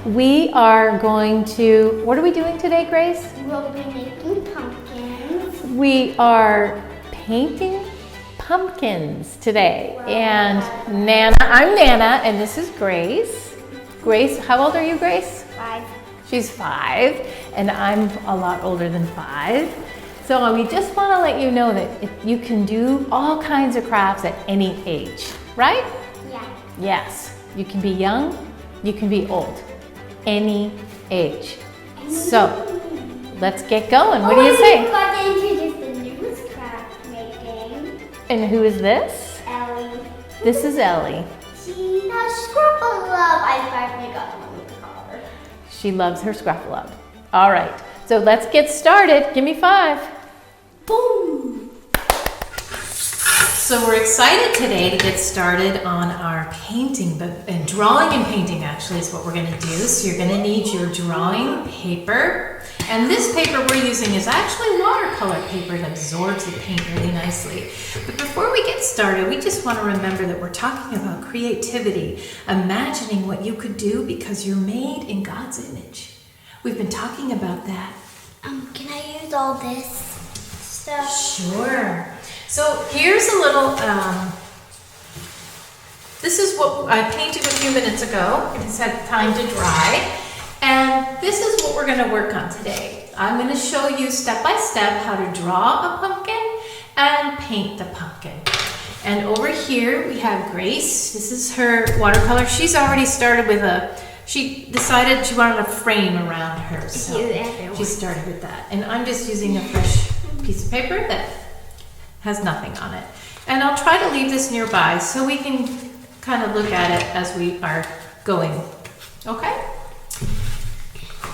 we are going to, what are we doing today, Grace? We'll be making pumpkins. We are painting pumpkins today. Wow. And I'm Nana, and this is Grace. Grace, how old are you, Grace? 5. She's 5, and I'm a lot older than 5. So we just want to let you know that you can do all kinds of crafts at any age, right? Yeah. Yes, you can be young, you can be old, any age. So let's get going. What do you say? I forgot to introduce the newest craft making. And who is this? Ellie. This is Ellie. She has Scrapple Love. I finally got one with her. She loves her Scruffle Up. All right, so let's get started. Give me 5. Boom! So we're excited today to get started on our painting, and drawing and painting actually is what we're going to do. So you're going to need your drawing paper, and this paper we're using is actually watercolor paper. It absorbs the paint really nicely. But before we get started, we just want to remember that we're talking about creativity, imagining what you could do because you're made in God's image. We've been talking about that. Can I use all this stuff? Sure. So here's a little, this is what I painted a few minutes ago. It's had time to dry. And this is what we're going to work on today. I'm going to show you step by step how to draw a pumpkin and paint the pumpkin. And over here we have Grace. This is her watercolor. She's already started with she decided she wanted a frame around her. So she started with that. And I'm just using a fresh piece of paper that has nothing on it. And I'll try to leave this nearby so we can kind of look at it as we are going. Okay?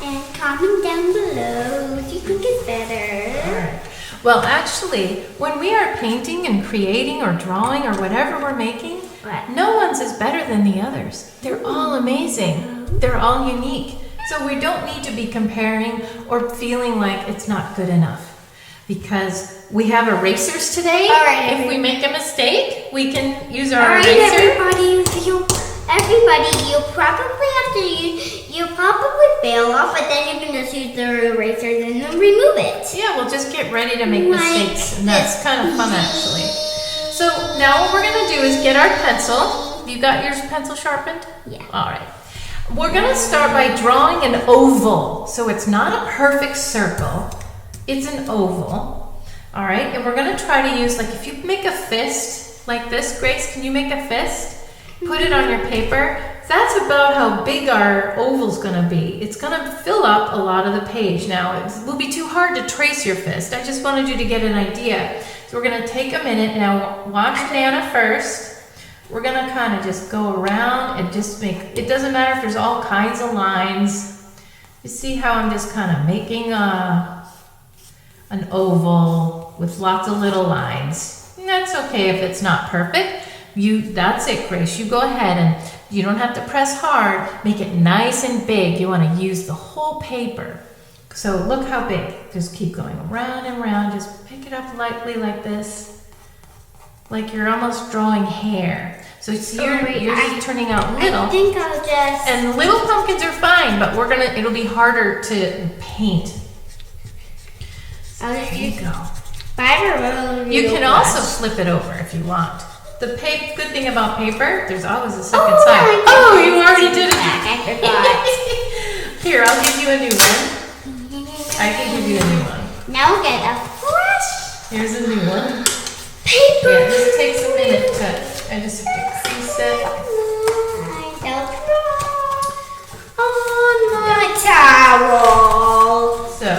And comment down below if you think it's better. All right. Well, actually, when we are painting and creating or drawing or whatever we're making, no one's is better than the others. They're all amazing. They're all unique. So we don't need to be comparing or feeling like it's not good enough. Because we have erasers today. All right, if we make a mistake, we can use our All right, eraser. everybody, you'll probably have to you'll probably fail off, but then you can just use the erasers and then remove it. Yeah, we'll just get ready to make mistakes, and that's kind of fun actually. So now what we're gonna do is get our pencil. You got your pencil sharpened? Yeah. All right. We're gonna start by drawing an oval. So it's not a perfect circle. It's an oval, all right? And we're gonna try to use, like if you make a fist like this, Grace, can you make a fist? Put it on your paper. That's about how big our oval's gonna be. It's gonna fill up a lot of the page. Now, it will be too hard to trace your fist. I just wanted you to get an idea. So we're gonna take a minute. Now, watch Nana first. We're gonna kind of just go around and just make, it doesn't matter if there's all kinds of lines. You see how I'm just kind of making an oval with lots of little lines. And that's okay if it's not perfect. That's it, Grace. You go ahead and you don't have to press hard. Make it nice and big. You want to use the whole paper. So look how big. Just keep going around and around. Just pick it up lightly like this. Like you're almost drawing hair. So you're just turning out little. I think I'll just... And little pumpkins are fine, but it'll be harder to paint. There you go. You can also flip it over if you want. The good thing about paper, there's always a second side. Oh, you already did it. I forgot. Here, I'll give you a new one. I can give you a new one. Now we'll get a fresh Here's a new one. paper. Yeah, this takes a minute to, I just crease it. I'll draw on my towel. So,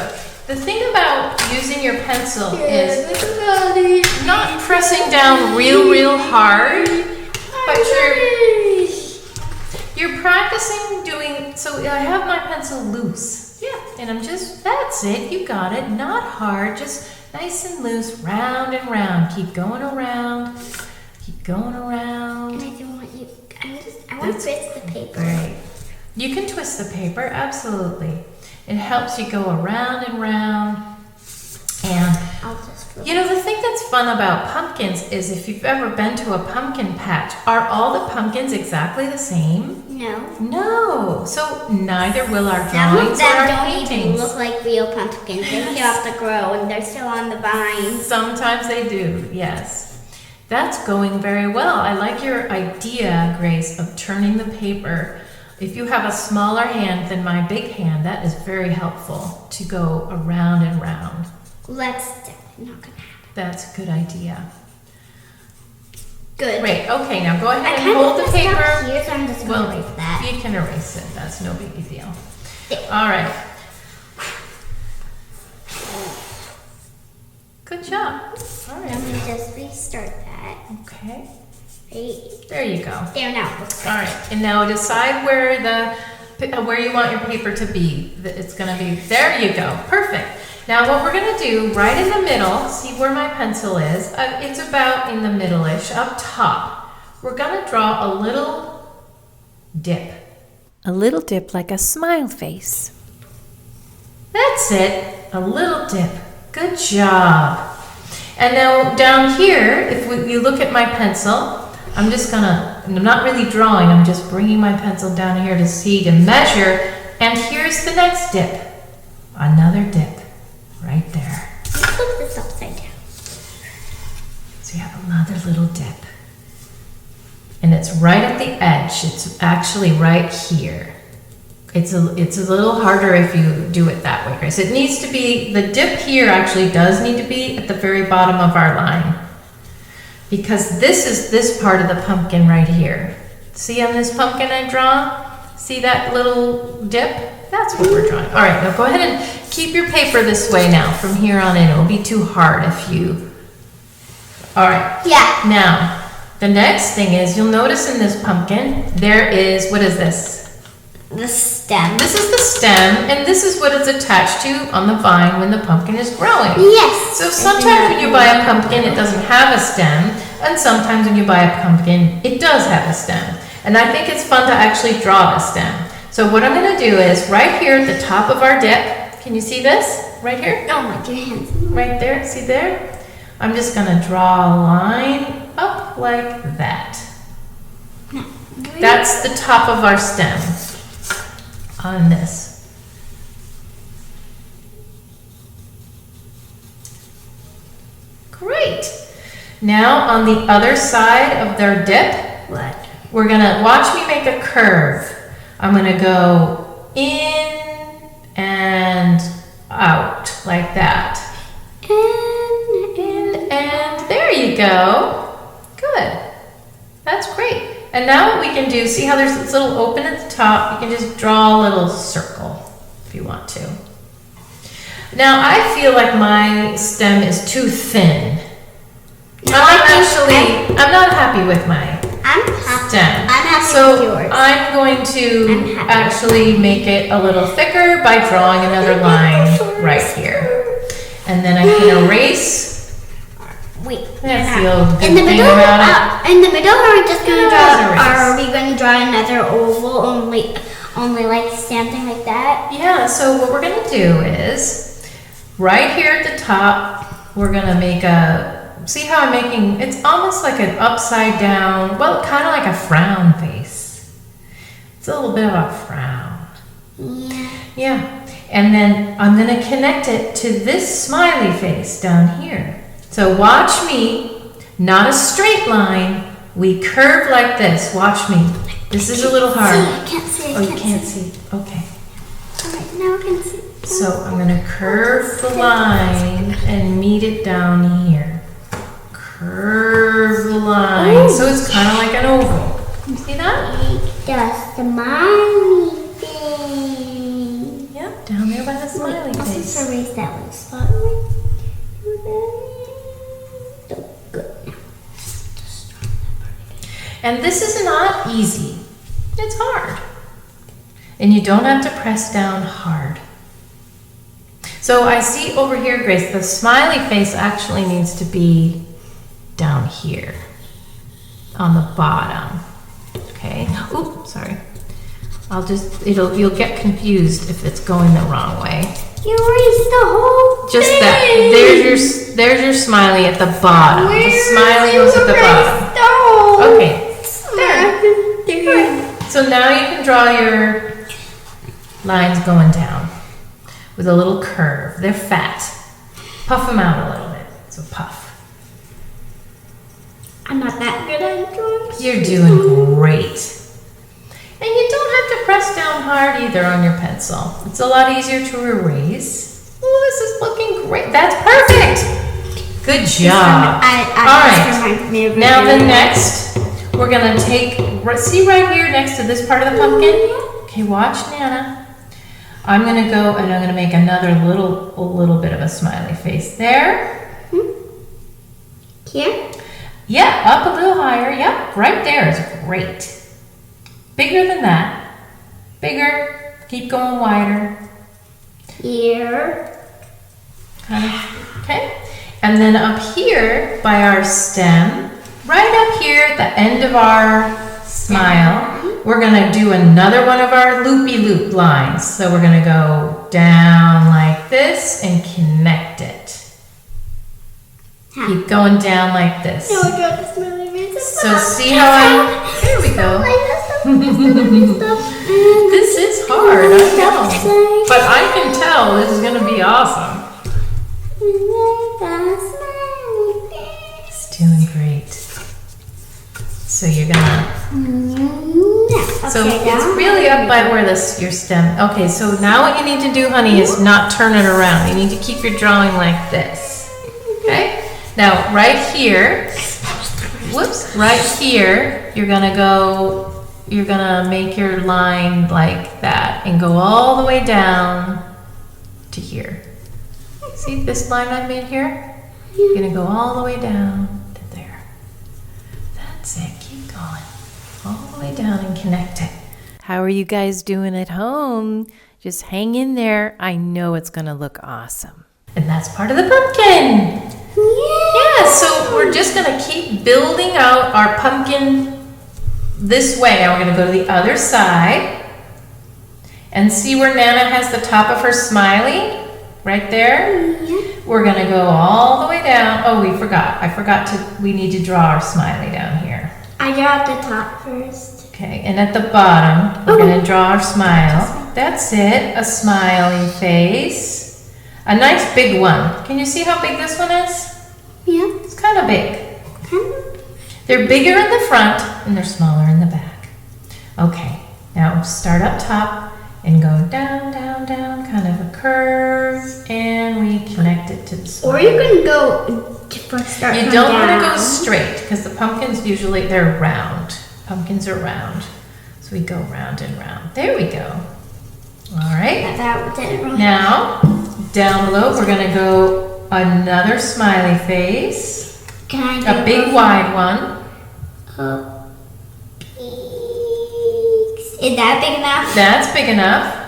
the thing about using your pencil is not pressing down real hard, but you're practicing doing, so I have my pencil loose. Yeah. And that's it, you got it. Not hard, just nice and loose, round and round. Keep going around, keep going around. And I don't want you, I want to twist the paper. Great. You can twist the paper, absolutely. It helps you go around and round. And you know, the thing that's fun about pumpkins is if you've ever been to a pumpkin patch, are all the pumpkins exactly the same? No. No. Oh, so neither will our Some drawings of or them our don't even paintings. look like real pumpkins. They still have to grow and they're still on the vine. Sometimes they do, yes. That's going very well. I like your idea, Grace, of turning the paper. If you have a smaller hand than my big hand, that is very helpful to go around and round. That's definitely not gonna happen. That's a good idea. Good. Great, okay, now go ahead I and kind hold of the messed up paper. here, so I'm just gonna erase that. You can erase it, that's no big deal. There. All right. Good job. All Let right. me just restart that. Okay, Right there you go. there now. It looks All right, and now decide where you want your paper to be. It's gonna be, there you go, perfect. Now what we're gonna do, right in the middle, see where my pencil is? It's about in the middle-ish, up top. We're gonna draw a little dip. A little dip like a smile face. That's it, a little dip. Good job. And now down here, if you look at my pencil, I'm not really drawing, I'm just bringing my pencil down here to measure, and here's the next dip. Another dip, right there. Let's flip this upside down. So you have another little dip. And it's right at the edge, it's actually right here. It's a little harder if you do it that way, Grace. It needs to be, the dip here actually does need to be at the very bottom of our line. Because this is this part of the pumpkin right here. See on this pumpkin I draw? See that little dip? That's what we're drawing. All right, now go ahead and keep your paper this way now from here on in. It will be too hard if you... All right. Yeah. Now, the next thing is, you'll notice in this pumpkin, there is, what is this? The stem. This is the stem, and this is what it's attached to on the vine when the pumpkin is growing. Yes. So sometimes when you buy a pumpkin, it doesn't have a stem, and sometimes when you buy a pumpkin, it does have a stem. And I think it's fun to actually draw a stem. So what I'm gonna do is, right here at the top of our dip, can you see this? Right here? Oh my goodness. Right there, see there? I'm just gonna draw a line up like that. That's the top of our stem on this. Great. Now on the other side of their dip, we're gonna watch me make a curve. I'm gonna go in and out like that. In and there you go. Good. That's great. And now what we can do, see how there's this little open at the top? You can just draw a little circle if you want to. Now I feel like my stem is too thin. I'm not happy with my stem. I'm happy So with yours. I'm going to actually make it a little thicker by drawing another line right here. And then I can erase. Wait. I feel good In the thing middle, about it. in the middle, are we just gonna draw? erase. Are we gonna draw another oval, only like something like that? Yeah, so what we're gonna do is, right here at the top, we're gonna make see how I'm making, it's almost like an upside down, well, kind of like a frown face. It's a little bit of a frown. Yeah. Yeah, and then I'm gonna connect it to this smiley face down here. So watch me, not a straight line, we curve like this, watch me. This is a little hard. I can't see. Oh, you can't see, okay. Alright, now I can see. So I'm gonna curve the line and meet it down here. Curve the line, so it's kind of like an oval. You see that? Just a smiley thing. Yep, down there by the smiley Let's face. just erase that little spot. Good. And this is not easy. It's hard. And you don't have to press down hard. So I see over here, Grace, the smiley face actually needs to be down here on the bottom. Okay. Oops, sorry. You'll get confused if it's going the wrong way. You erased the whole Just thing. that. There's your smiley at the bottom. The smiley goes at the bottom. Okay. There. So now you can draw lines going down with a little curve. They're fat. Puff them out a little bit. So puff. I'm not that good at drawing. You're doing great. And you don't have to press down hard either on your pencil. It's a lot easier to erase. Oh, this is looking great. That's perfect. Good job. All right. Now the next, we're gonna take, see right here next to this part of the pumpkin? Okay, watch Nana. I'm gonna go and I'm gonna make another little bit of a smiley face there. Here? Yeah, up a little higher. Yep, right there is great. Bigger than that. Bigger. Keep going wider. Here. Okay. And then up here by our stem, right up here at the end of our smile, we're going to do another one of our loopy-loop lines. So we're going to go down like this and connect it. Keep going down like this. No, draw the smiley face. So see how I, there we go. This is hard, I know. But I can tell this is going to be awesome. It's doing great. So you're gonna, so it's really up by where this, your stem. Okay, so now what you need to do, honey, is not turn it around. You need to keep your drawing like this. Okay? Now, right here, whoops, right here, you're gonna make your line like that and go all the way down to here. See this line I made here? You're gonna go all the way down to there. That's it, keep going. All the way down and connect it. How are you guys doing at home? Just hang in there. I know it's gonna look awesome. And that's part of the pumpkin. Yeah, so we're just gonna keep building out our pumpkin this way. Now we're gonna go to the other side and see where Nana has the top of her smiley, right there. We're gonna go all the way down. Oh, we forgot. We need to draw our smiley down here. I draw the top first. Okay, and at the bottom, we're gonna draw our smile. That's it, a smiley face. A nice big one. Can you see how big this one is? Yeah. It's kind of big. They're bigger in the front and they're smaller in the back. Okay, now start up top and go down, down, down, kind of a curve, and we connect it to the smile. Or you can go first start. You don't want to go straight because the pumpkins usually, they're round. Pumpkins are round. So we go round and round. There we go. All right. Now, down below, we're going to go another smiley face. Can I do a big wide one. Is that big enough? That's big enough.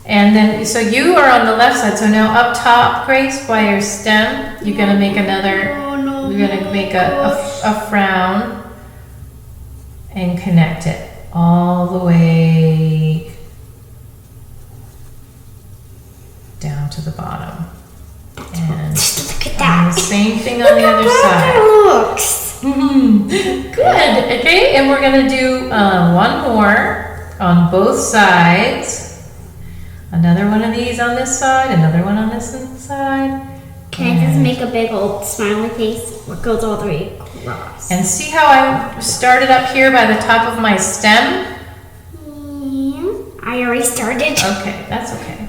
And then, so you are on the left side. So now up top, Grace, by your stem, you're going to make another, you're going to make a frown and connect it all the way down to the bottom. And the same thing on the other side. Good. Okay, and we're gonna do one more on both sides. Another one of these on this side, another one on this side. Can I just make a big old smiley face that goes all the way across? And see how I started up here by the top of my stem? Yeah, I already started. Okay, that's okay.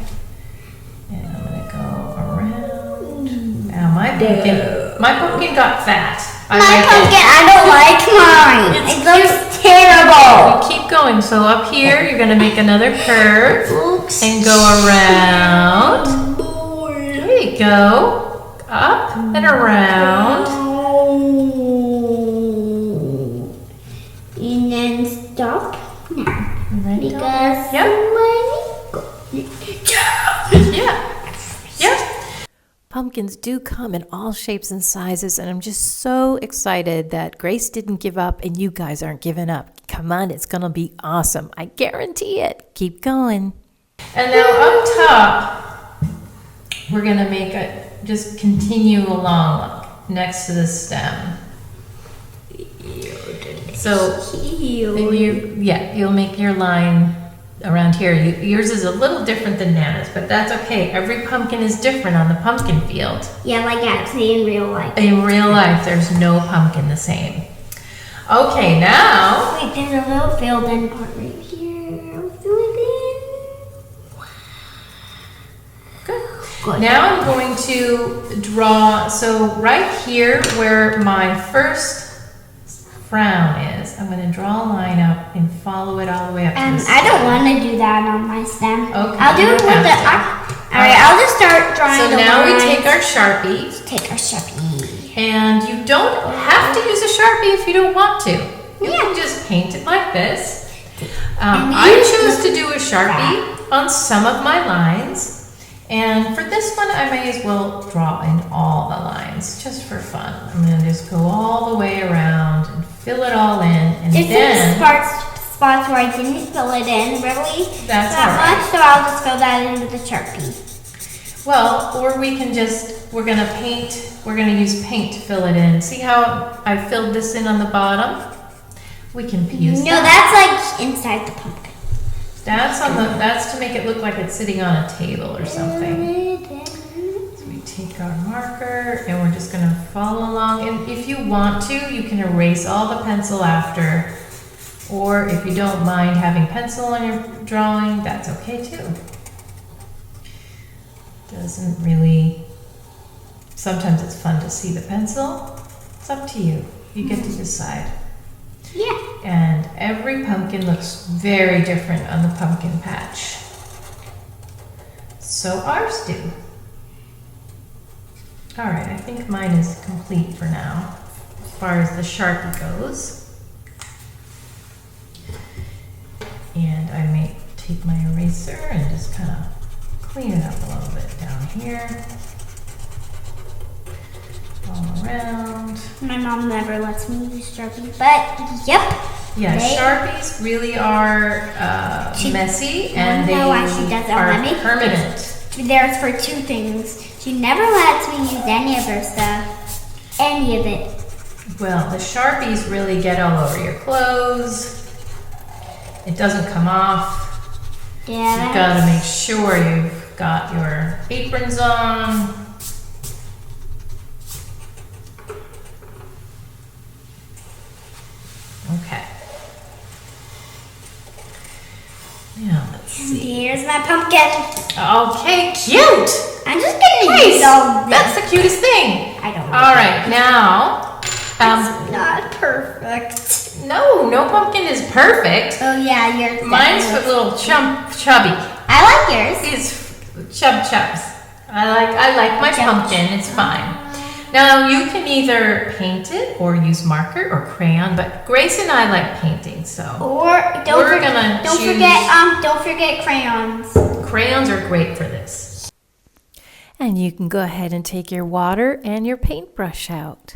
And I'm gonna go around. Now my pumpkin got fat. I don't like mine. It looks terrible. Keep going. So up here, you're gonna make another curve and go around. There you go. Up and around. And then stop now. Right Because yeah. Pumpkins do come in all shapes and sizes, and I'm just so excited that Grace didn't give up and you guys aren't giving up. Come on, it's gonna be awesome. I guarantee it. Keep going. And now up top, we're gonna make it, just continue along next to the stem. So then you'll make your line around here. Yours is a little different than Nana's, but that's okay. Every pumpkin is different on the pumpkin field. Yeah, like actually in real life. In real life, there's no pumpkin the same. Okay, now. Wait, there's a little filled in part right here. Fill it in. Good. Now I'm going to draw, so right here where my first frown is, I'm going to draw a line up and follow it all the way up to the stem. I don't want to do that on my stem. Okay. I'll do it with the. Alright, I'll just start drawing. So now we take our Sharpie. Take our Sharpie. And you don't have to use a Sharpie if you don't want to. You can just paint it like this. I choose to do a Sharpie on some of my lines. And for this one, I may as well draw in all the lines, just for fun. I'm going to just go all the way around and fill it all in. And If then there's spots where I didn't fill it in really That's that all right. much, so I'll just fill that in with the Sharpie. well, or we can just, we're going to use paint to fill it in. See how I filled this in on the bottom? We can use No, that. that's like inside the pumpkin. That's to make it look like it's sitting on a table or something. So we take our marker and we're just gonna follow along. And if you want to, you can erase all the pencil after. Or if you don't mind having pencil on your drawing, that's okay too. Doesn't really, sometimes it's fun to see the pencil. It's up to you. You get to decide. Yeah. And every pumpkin looks very different on the pumpkin patch. So ours do. All right, I think mine is complete for now, as far as the Sharpie goes. And I may take my eraser and just kind of clean it up a little bit down here. All around. My mom never lets me use Sharpie, but yep. Yeah, Sharpies really are messy and they why she doesn't are let me. permanent. There's for two things. She never lets me use any of her stuff. Any of it. Well, the Sharpies really get all over your clothes. It doesn't come off. Yeah. You've got to make sure you've got your aprons on. Okay. Now let's see. Here's my pumpkin. Okay, cute. I'm just gonna Nice. use all this. That's the cutest thing. I don't know. All right, now. It's not perfect. No pumpkin is perfect. Oh yeah, yours. Mine's a little chubby. I like yours. It's chubs. I like my pumpkin. It's fine. Now you can either paint it or use marker or crayon, but Grace and I like painting, so Or don't choose- forget crayons. Crayons are great for this. And you can go ahead and take your water and your paintbrush out.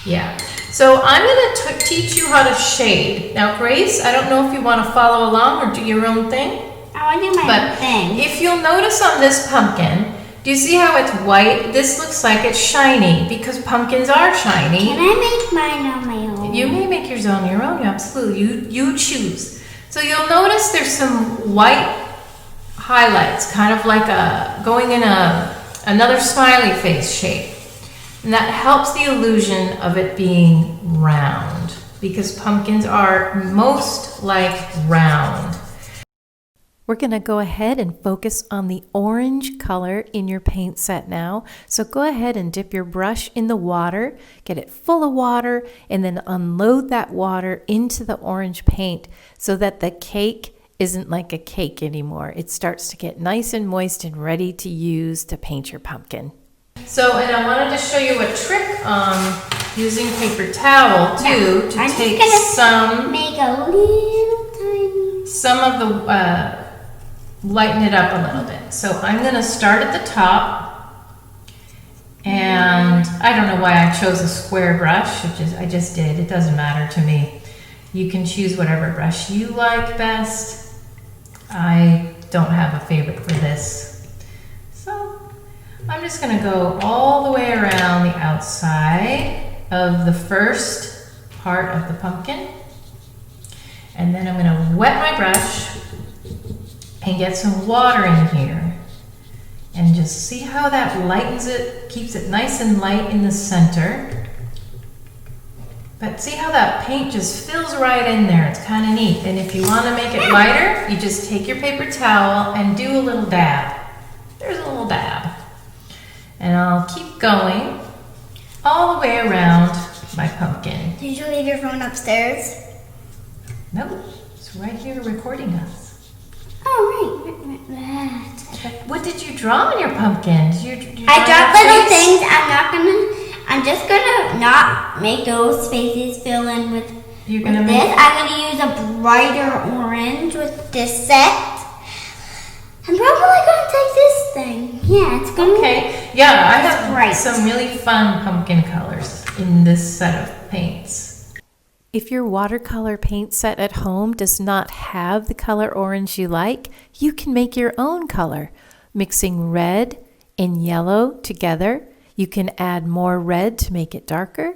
Yeah. So I'm going to teach you how to shade. Now, Grace, I don't know if you want to follow along or do your own thing. I want to do my own But thing. if you'll notice on this pumpkin, do you see how it's white? This looks like it's shiny because pumpkins are shiny. Can I make mine on my own? You may make yours on your own, absolutely. You choose. So you'll notice there's some white highlights, kind of like going in another smiley face shape. And that helps the illusion of it being round because pumpkins are most like round. We're going to go ahead and focus on the orange color in your paint set now. So go ahead and dip your brush in the water, get it full of water, and then unload that water into the orange paint so that the cake isn't like a cake anymore. It starts to get nice and moist and ready to use to paint your pumpkin. So, and I wanted to show you a trick on using paper towel too, to take make a little tiny. some of the, lighten it up a little bit. So I'm going to start at the top, and I don't know why I chose a square brush, I just did. It doesn't matter to me. You can choose whatever brush you like best. I don't have a favorite for this. So I'm just going to go all the way around the outside of the first part of the pumpkin. And then I'm gonna wet my brush and get some water in here. And just see how that lightens it, keeps it nice and light in the center. But see how that paint just fills right in there. It's kind of neat. And if you want to make it lighter, you just take your paper towel and do a little dab. There's a little dab. And I'll keep going all the way around my pumpkin. Did you leave your phone upstairs? Nope, it's right here recording us. Oh, right. What did you draw on your pumpkin? Did you I draw dropped your little face? things. I'm just gonna not make those spaces fill in with, You're gonna with make this. I'm gonna use a brighter orange with this set. I'm probably gonna take this thing. Yeah, it's gonna Okay, yeah, I have bright. some really fun pumpkin colors in this set of paints. If your watercolor paint set at home does not have the color orange you like, you can make your own color. Mixing red and yellow together, you can add more red to make it darker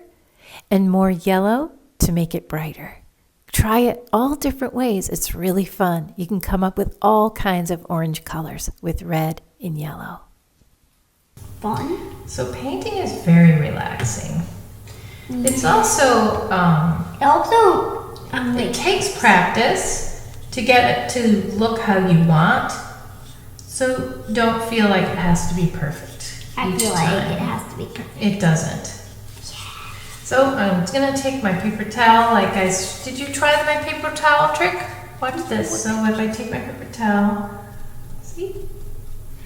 and more yellow to make it brighter. Try it all different ways. It's really fun. You can come up with all kinds of orange colors with red and yellow. fun. So painting is very relaxing. It's also, it takes practice to get it to look how you want. So don't feel like it has to be perfect. I each feel like time. it has to be perfect. It doesn't. So I'm gonna take my paper towel. Did you try my paper towel trick? Watch this. So if I take my paper towel, see,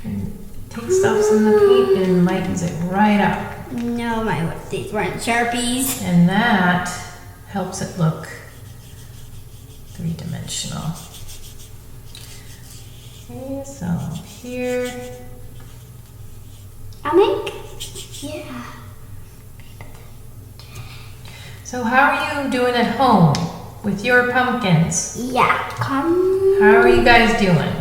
and it takes off some of the paint and lightens it right up. No, these weren't Sharpies. And that helps it look three-dimensional. Okay, so here. Yeah. So how are you doing at home with your pumpkins? Yeah, come. How are you guys doing?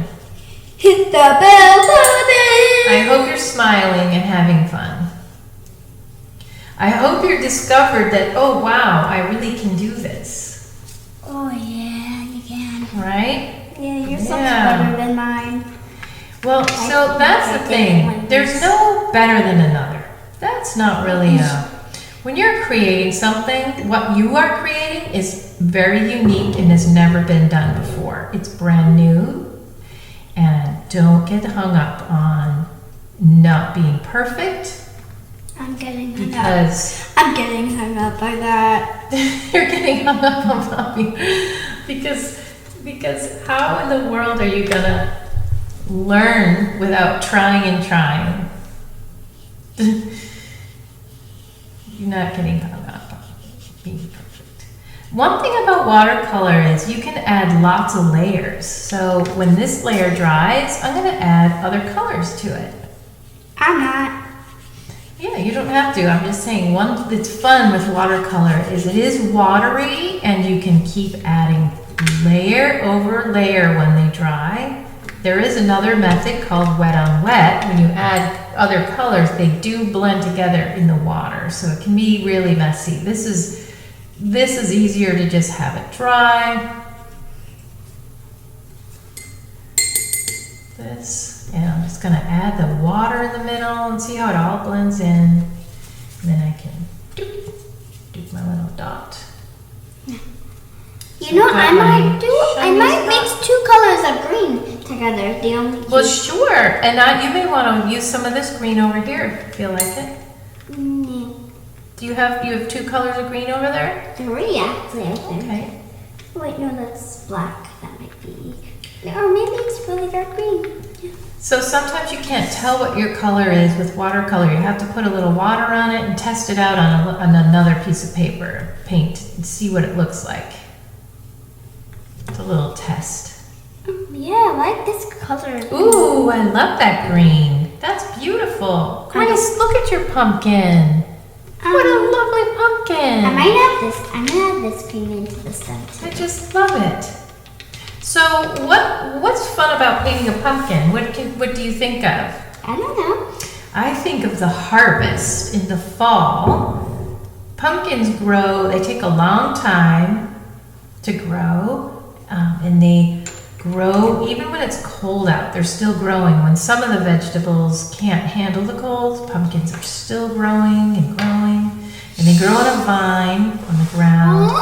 Hit the bell button. I hope you're smiling and having fun. I hope you discovered that, oh wow, I really can do this. Oh yeah, you can. Right? Yeah, you're so Yeah. better than mine. Well, so that's the thing. There's no better than another. That's not really when you're creating something, what you are creating is very unique and has never been done before. It's brand new. And don't get hung up on not being perfect. I'm getting hung up. Because I'm getting hung up by that. you're getting hung up on Bobby. Because how in the world are you gonna learn without trying and trying? You're not getting hung up on being perfect. One thing about watercolor is you can add lots of layers. So when this layer dries, I'm gonna add other colors to it. I'm not. Yeah, you don't have to. I'm just saying one that's fun with watercolor is it is watery and you can keep adding layer over layer when they dry. There is another method called wet on wet. When you add other colors, they do blend together in the water. So it can be really messy. This is easier to just have it dry. And I'm just gonna add the water in the middle and see how it all blends in. And then I can do my little dot. You know, I might mix two colors of green together. The only Well, sure. And you may want to use some of this green over here if you feel like it. Do you have two colors of green over there? Three actually, I think. Okay. Wait, no, that's black. That might be. Or maybe it's really dark green. Yeah. So sometimes you can't tell what your color is with watercolor. You have to put a little water on it and test it out on another piece of paper, paint, and see what it looks like. It's a little test. Yeah, I like this color. Ooh, I love that green. That's beautiful. Grace, look at your pumpkin. What a lovely pumpkin. I might add this green into the center. I just love it. So what's fun about painting a pumpkin? What do you think of? I don't know. I think of the harvest in the fall. Pumpkins grow, they take a long time to grow, and they grow even when it's cold out. They're still growing. When some of the vegetables can't handle the cold, pumpkins are still growing and growing, and they grow on a vine on the ground.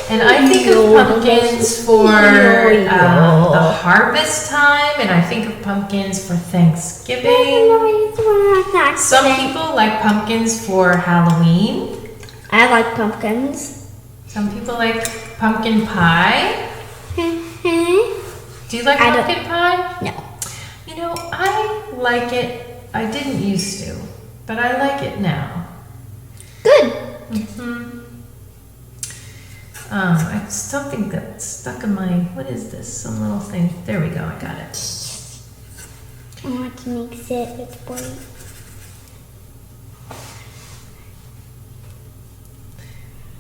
And I think of pumpkins for the harvest time, and I think of pumpkins for Thanksgiving. Some people like pumpkins for Halloween. I like pumpkins. Some people like pumpkin pie. Do you like pumpkin pie? No. You know, I like it. I didn't used to, but I like it now. Good. It's something that stuck in my, what is this? Some little thing. There we go, I got it. I want to mix it with white.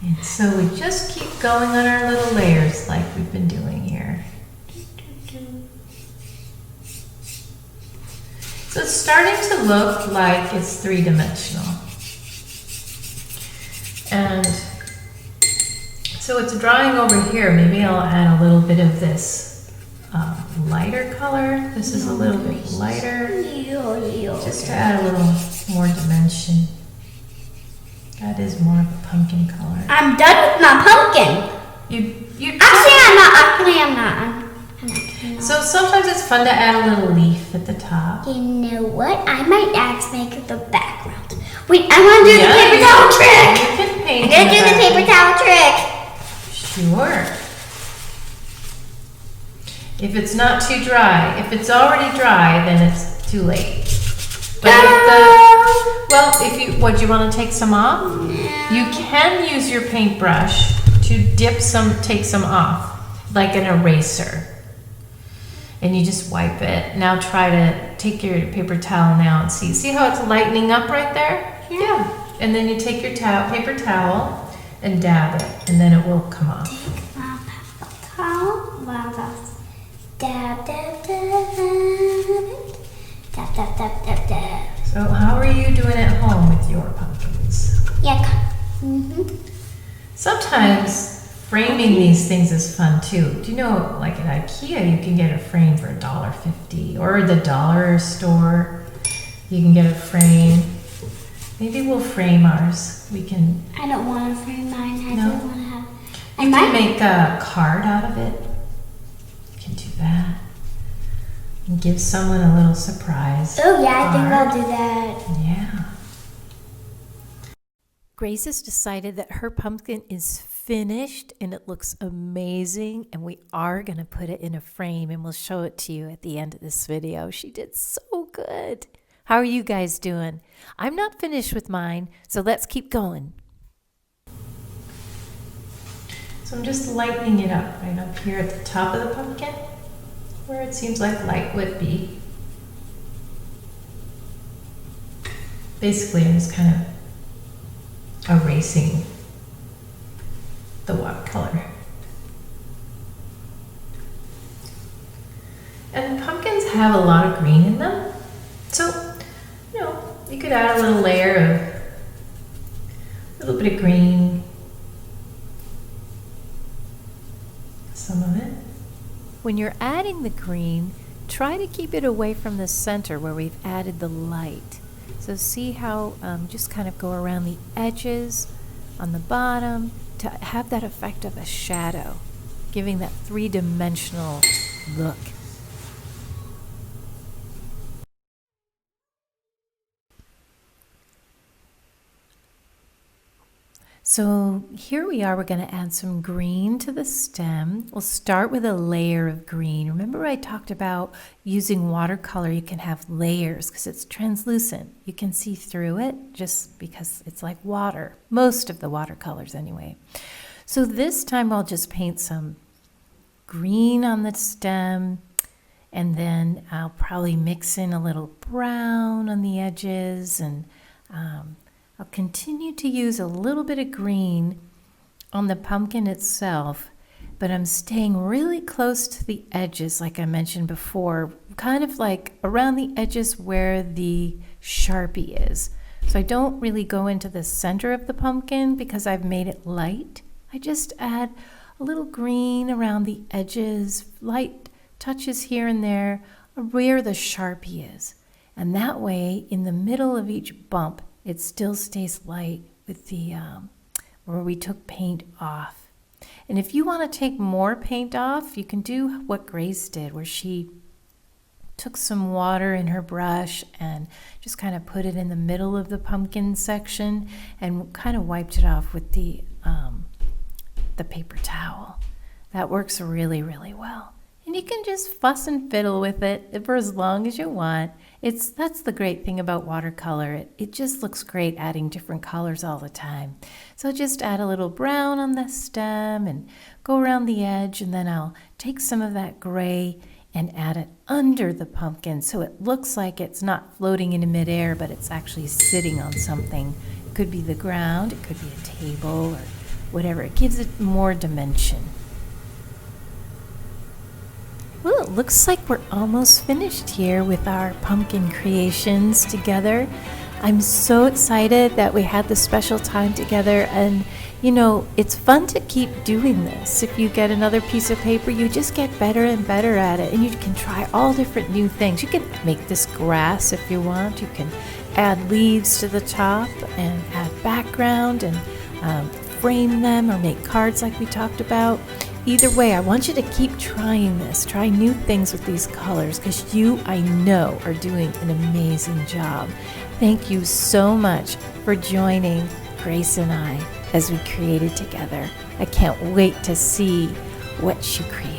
And so we just keep going on our little layers like we've been doing here. So it's starting to look like it's three-dimensional. And so it's drying over here. Maybe I'll add a little bit of this lighter color. This is a little bit lighter, just to add a little more dimension. That is more of a pumpkin color. I'm done with my pumpkin. You Actually, I'm not. I'm not. So sometimes it's fun to add a little leaf at the top. You know what? I might make the background. Wait, I want to do the paper towel trick. You can paint. I'm gonna do the paper towel trick. Sure. If it's not too dry, if it's already dry, then it's too late. But if you, what, do you want to take some off? No. You can use your paintbrush to take some off, like an eraser. And you just wipe it. Now try to take your paper towel now and see how it's lightening up right there? Yeah. And then you take your paper towel and dab it, and then it will come off. Take my paper towel. Dab, dab, dab. So how are you doing at home with your pumpkins? Yeah. Sometimes framing these things is fun too. Do you know, like at IKEA, you can get a frame for $1.50, or the dollar store, you can get a frame. Maybe we'll frame ours. We can. I don't want to frame mine. I No. don't want to have. You can make a card out of it. You can do that. And give someone a little surprise. Oh yeah, I think card. I'll do that. Yeah. Grace has decided that her pumpkin is finished and it looks amazing, and we are going to put it in a frame and we'll show it to you at the end of this video. She did so good. How are you guys doing? I'm not finished with mine, so let's keep going. So I'm just lightening it up right up here at the top of the pumpkin, where it seems like light would be. Basically, I'm just kind of erasing the watercolor. And pumpkins have a lot of green in them, so you could add a little layer of a little bit of green, some of it. When you're adding the green, try to keep it away from the center where we've added the light. So see how just kind of go around the edges on the bottom to have that effect of a shadow, giving that three-dimensional look. So here we are, we're going to add some green to the stem. We'll start with a layer of green. Remember I talked about using watercolor, you can have layers because it's translucent. You can see through it just because it's like water, most of the watercolors anyway. So this time I'll just paint some green on the stem, and then I'll probably mix in a little brown on the edges, and I'll continue to use a little bit of green on the pumpkin itself, but I'm staying really close to the edges like I mentioned before, kind of like around the edges where the Sharpie is. So I don't really go into the center of the pumpkin because I've made it light. I just add a little green around the edges, light touches here and there where the Sharpie is. And that way, in the middle of each bump, it still stays light with the where we took paint off. And if you want to take more paint off, you can do what Grace did, where she took some water in her brush and just kind of put it in the middle of the pumpkin section and kind of wiped it off with the paper towel. That works really, really well. And you can just fuss and fiddle with it for as long as you want. That's the great thing about watercolor. It just looks great adding different colors all the time. So just add a little brown on the stem and go around the edge, and then I'll take some of that gray and add it under the pumpkin so it looks like it's not floating in midair, but it's actually sitting on something. It could be the ground, it could be a table, or whatever. It gives it more dimension. Well, it looks like we're almost finished here with our pumpkin creations together. I'm so excited that we had this special time together, and you know, it's fun to keep doing this. If you get another piece of paper, you just get better and better at it, and you can try all different new things. You can make this grass if you want. You can add leaves to the top and add background and frame them or make cards like we talked about. Either way, I want you to keep trying this. Try new things with these colors, because you, I know, are doing an amazing job. Thank you so much for joining Grace and I as we created together. I can't wait to see what you create.